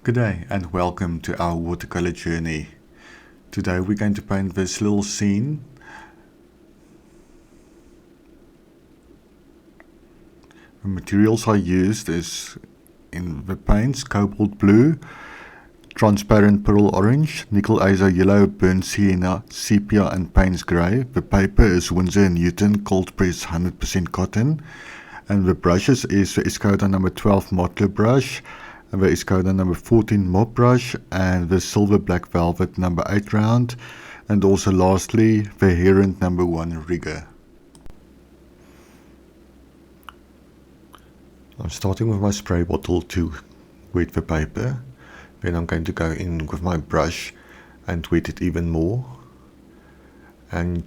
G'day and welcome to our watercolor journey. Today we're going to paint this little scene. The materials I used is in the paints, Cobalt blue, transparent Pyrol orange, nickel Azo Yellow, burnt Sienna, Sepia and Paynes Grey. The paper is Winsor & Newton cold press 100% cotton, and the brushes is the Escoda number 12 Mottler brush, and the Escoda number 14 mop brush, and the silver black velvet number 8 round, and also lastly the Herend number 1 rigger. I'm starting with my spray bottle to wet the paper, then I'm going to go in with my brush and wet it even more and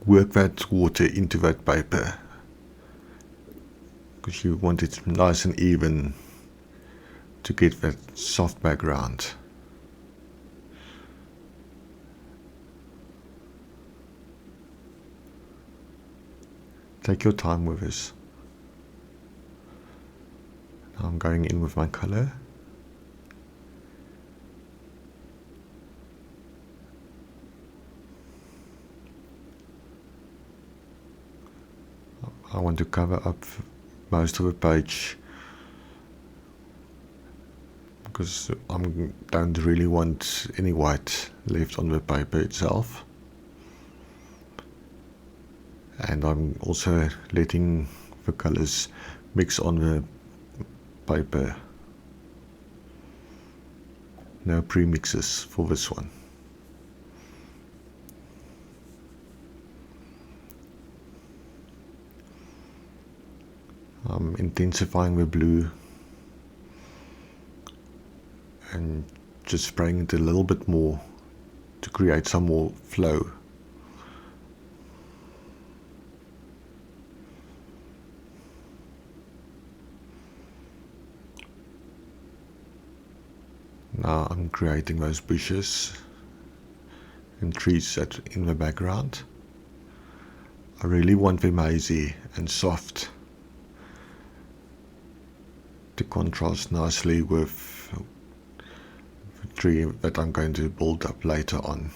work that water into that paper, because you want it nice and even to get that soft background. Take your time with this. Now I'm going in with my color. I want to cover up most of the page because I don't really want any white left on the paper itself, and I'm also letting the colors mix on the paper. No pre-mixes for this one. I'm intensifying the blue and just spraying it a little bit more to create some more flow. Now I'm creating those bushes and trees in the background. I really want them hazy and soft to contrast nicely with the tree that I'm going to build up later on.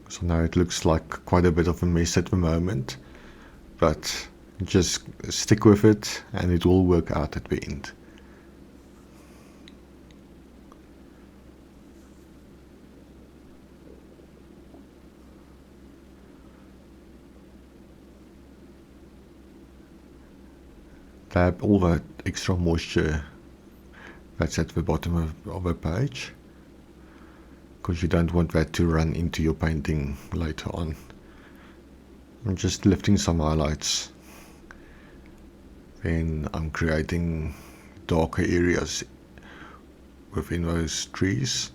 So now it looks like quite a bit of a mess at the moment, but just stick with it and it will work out at the end. Dab all that extra moisture that's at the bottom of a page, because you don't want that to run into your painting later on. I'm just lifting some highlights. Then I'm creating darker areas within those trees.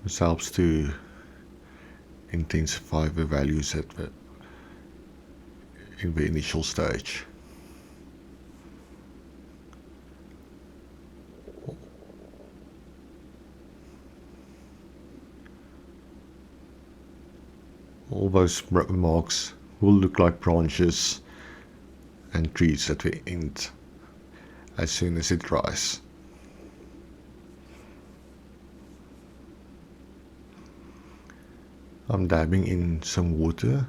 This helps to intensify the values in the initial stage. All those marks will look like branches and trees at the end as soon as it dries. I'm dabbing in some water.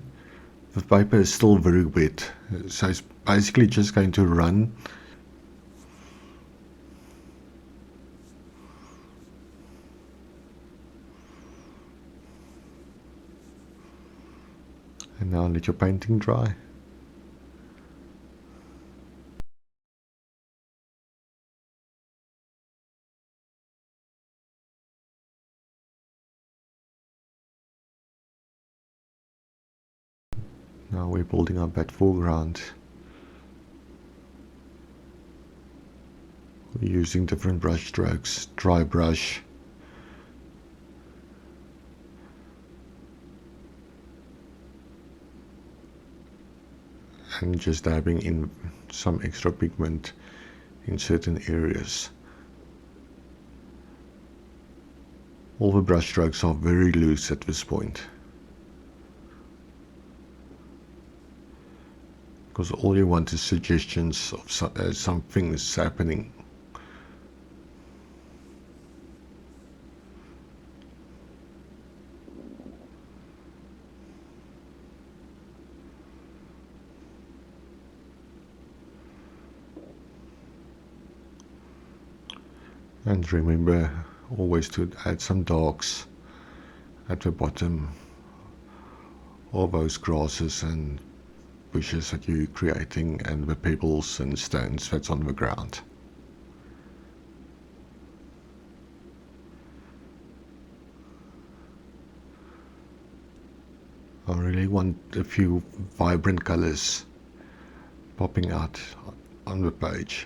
The paper is still very wet, so it's basically just going to run. And now let your painting dry. Now we're building up that foreground. We're using different brush strokes, dry brush, and just dabbing in some extra pigment in certain areas. All the brush strokes are very loose at this point. because all you want is suggestions of something is happening. And remember always to add some darks at the bottom of those grasses and bushes that you're creating, and the pebbles and stones that's on the ground. I really want a few vibrant colors popping out on the page.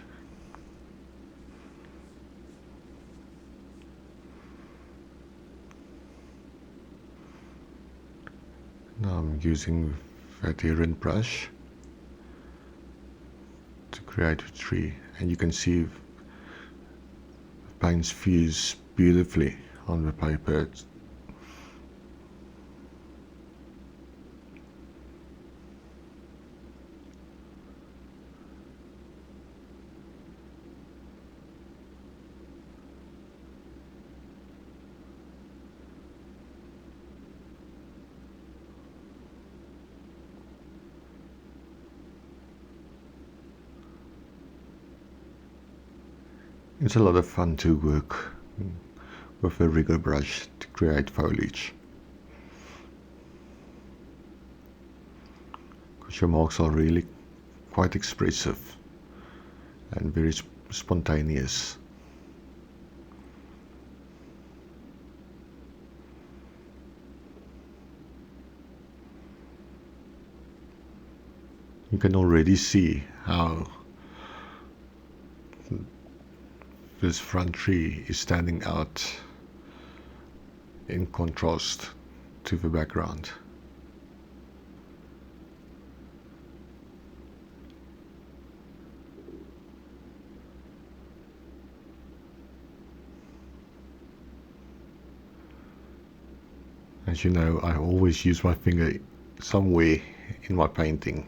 Now I'm using that Herend brush to create a tree, and you can see the paints fuse beautifully on the paper. It's a lot of fun to work with a rigger brush to create foliage, because your marks are really quite expressive and very spontaneous. You can already see how this front tree is standing out in contrast to the background. As you know, I always use my finger somewhere in my painting.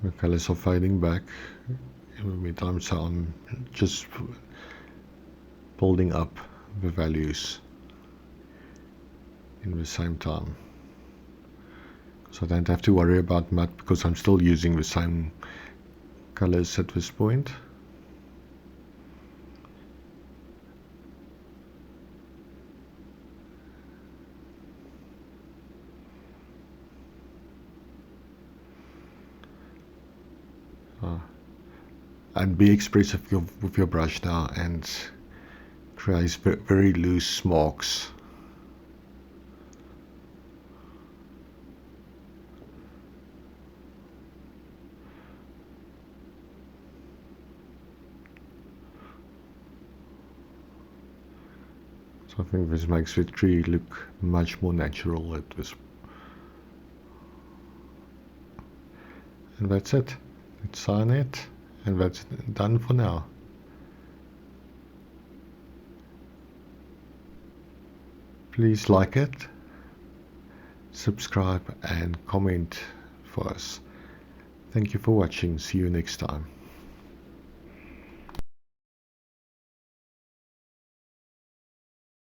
The colors are fading back in the meantime, so I'm just building up the values in the same time, so I don't have to worry about matte, because I'm still using the same colors at this point. And be expressive with your brush now and create very loose marks. So I think this makes the tree look much more natural at this. And that's it. Let's sign it. And that's done for now. Please like it, subscribe and comment for us. Thank you for watching. See you next time.